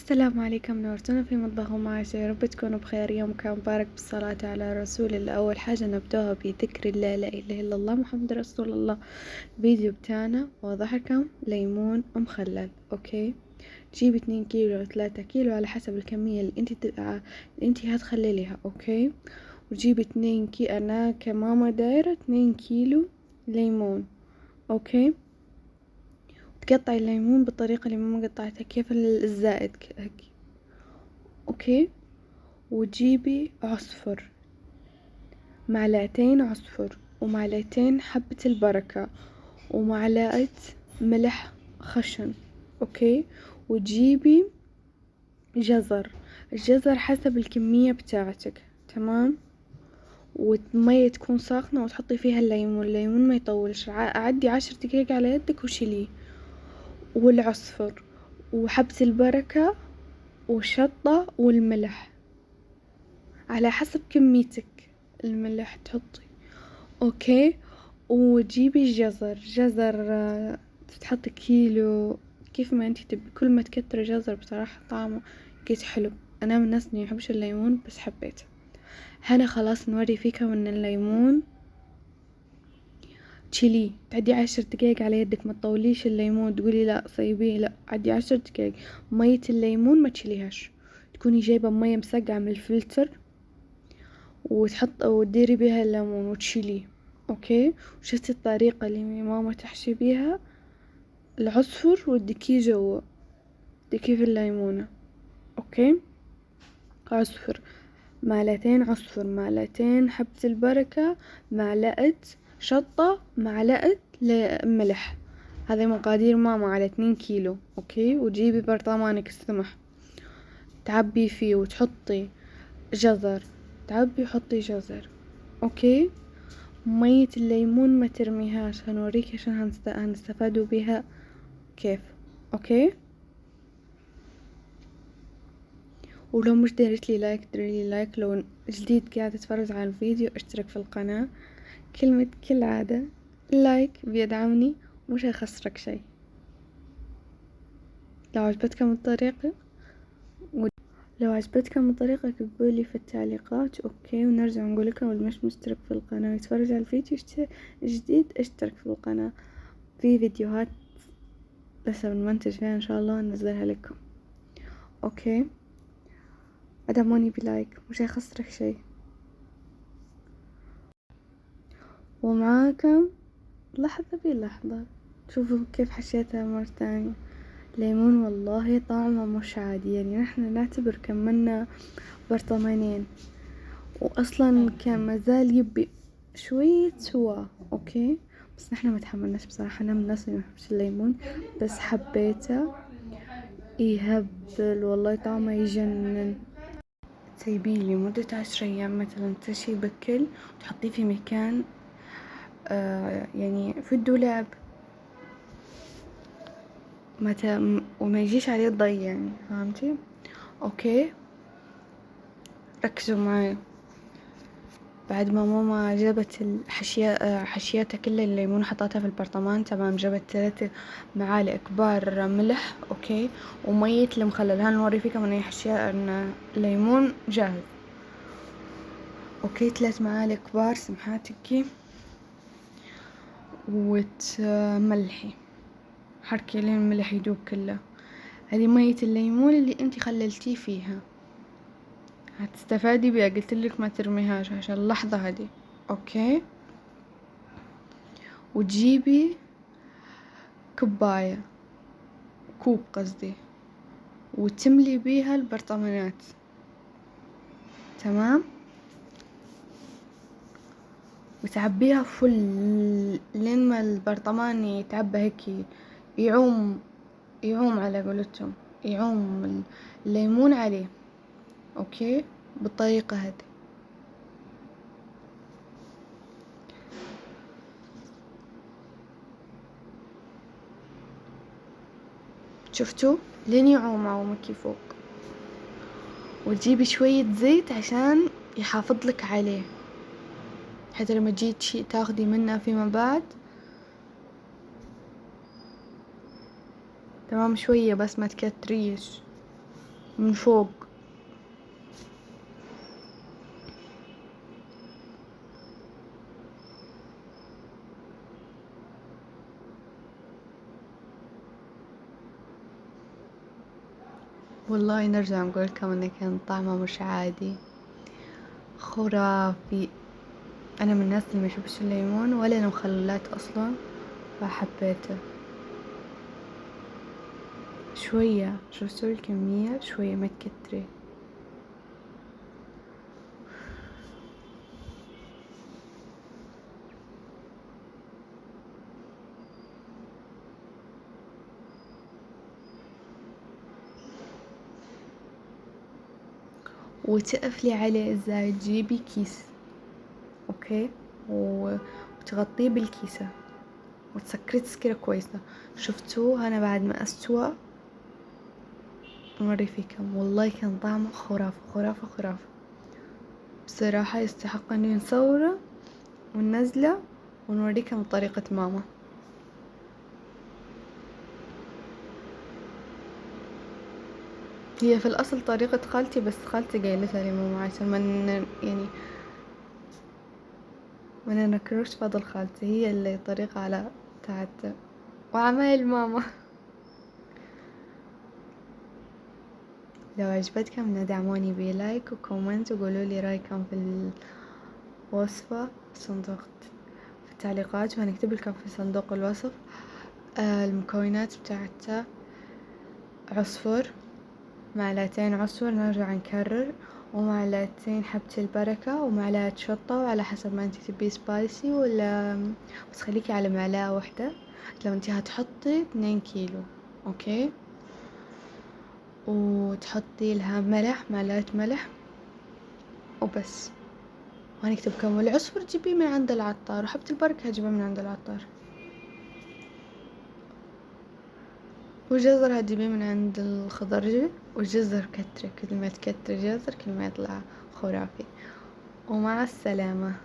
السلام عليكم، نورتونا في مطبخ معاشر. يا رب تكونوا بخير. يومكم مبارك بالصلاة على رسول الله. أول حاجة نبدأها بذكر الله، لا إله إلا الله محمد رسول الله. الفيديو بتاعنا واضح لكم ليمون مخلل. أوكي، تجيب 2 كيلو أو 3 كيلو على حسب الكمية اللي انتي هتخلليها. أوكي، وتجيب 2 كيلو، أنا كماما دايرة 2 كيلو ليمون. أوكي، تقطعي الليمون بالطريقة اللي ماما قطعتها، كيف الزائد هيك. اوكي، وتجيبي عصفر، معلقتين عصفر، ومعلقتين حبة البركة، ومعلقة ملح خشن. اوكي، وتجيبي الجزر حسب الكمية بتاعتك. تمام، والمية تكون ساخنة وتحطي فيها الليمون ما يطولش، عدي 10 دقايق على يدك وشيليه. والعصفر وحبة البركة والشطة والملح على حسب كميتك الملح تحطي. اوكي، وتجيبي جزر تحطي كيلو كيف ما انتي تبي. كل ما تكتري جزر بصراحة طعمه كيس حلو. انا من الناس اللي يحبش الليمون بس حبيته. هنا خلاص نوري فيكم ان الليمون تشيليه، تعدي 10 دقايق على يدك، ما تطوليش الليمون تقولي لا صيبيه، لا عدي 10 دقايق. مية الليمون ما تشيليهاش، تكوني جايبة مية مسقعة من الفلتر وتديري بيها الليمون وتشيليه. اوكي، وشفتي الطريقة اللي ماما تحشي بيها العصفر وتدكيه جوا، تدكيه في الليمونة. اوكي، عصفر، معلقتين عصفر، معلقتين حبة البركة، معلقة شطة، معلقة ملح. هذه مقادير ماما على 2 كيلو. اوكي، وتجيبي برطمانك السمح تعبي فيه وتحطي جزر، تعبي وحطي جزر. اوكي، مية الليمون ما ترميهاش، هنوريك عشان هنستفادوا بيها كيف. اوكي، ولو مش دايرتلي لايك ديرلي لايك، لو جديد قاعد تتفرج على الفيديو اشترك في القناة. كل عادة اللايك بيدعمني ومش هيخسرك شي. لو عجبتكم الطريقة اكتبولي في التعليقات. اوكي، ونرجع نقول لكم اللي مش مشترك في القناة ويتفرج على الفيديو جديد اشترك في القناة. في فيديوهات لسه بنمنتج فيها ان شاء الله ننزلها لكم. اوكي، ادعموني بلايك مش هيخسرك شي. ومعاكم لحظة بلحظة شوفوا كيف حشيتها مرة تانية. ليمون والله طعمه مش عادي، يعني نحن نعتبر كملنا برطمانين واصلا كان مازال يبي شوية سوا. اوكي، بس نحن ما تحملناش بصراحة. انا من الناس اللي ما يحبش الليمون بس حبيته، يهبل والله طعمه يجنن. تسيبيه لمدة 10 أيام مثلا، تشي بكل وتحطيه في مكان يعني في الدولاب، وما يجيش عليه ضي، يعني فهمتي. اوكي، ركزوا معي. بعد ما ماما جابت حشياتها كلها الليمون حطيتها في البرطمان. تمام، جابت 3 معالق كبار ملح. اوكي، ومية المخلل. هنوري فيكم ان حشية ان الليمون جاهز. اوكي، 3 معالق كبار سمحاتك، وتملحي حركي لين الملح يدوب كله. هذه مية الليمون اللي انتي خللتيه فيها، هتستفادي بيها. قلتلك ما ترميهاش عشان اللحظة هذه. اوكي، وتجيبي كوب قصدي، وتملي بيها البرطمانات. تمام، وتعبيها فل لين ما البرطمان يتعبى هيك، يعوم على قولتهم، يعوم الليمون عليه. اوكي، بالطريقة هذه. شفتوا لين يعوم عومك فوق. وتجيبي شوية زيت عشان يحافظ لك عليه، حتى لما تجي تاخدي منه فيما بعد. تمام، شوية بس ما تكتريش. من فوق. والله نرجع نقول لكم إنه كان طعمه مش عادي، خرافي. أنا من الناس اللي ما يحبش الليمون ولا المخللات أصلا، فحبيته شوية. شفتوا الكمية؟ شوية، ما تكتري. وتقفلي عليه ازاي؟ تجيبي كيس، اوكي، وتغطيه بالكيسة وتسكري تسكيرة كويسة. شفتوه أنا بعد ما استوى نوري فيكم، والله كان طعمه خرافة خرافة خرافة بصراحة. يستحق انه نصوره وننزله ونوريكم طريقة ماما. هي في الأصل طريقة خالتي، بس خالتي قايلتها لي ماما عشان يعني ما نكررش فضل خالتي، هي اللي طريقة على بتاعت وعمايل ماما. لو عجبتكم ندعموني بلايك وكومنت وقولوا لي رايكم في الوصفة في التعليقات، وهنكتب لكم في صندوق الوصف المكونات بتاعتها. عصفر، معلقتين عصفر، نرجع نكرر، ومعلقتين حبة البركة، ومعلقة شطة، وعلى حسب ما انتي تبي سبايسي ولا، بس خليكي على معلقة واحدة لو انتي هتحطي 2 كيلو، اوكي. وتحطي لها ملح، معلقة ملح وبس. وهنكتب كم. والعصفر تجيبيه من عند العطار، وحبة البركة هتجيبها من عند العطار، والجزر هتجيبيه من عند الخضرجي. والجزر كتري، كل ما تكتري جزر كل ما يطلع خرافي. ومع السلامة.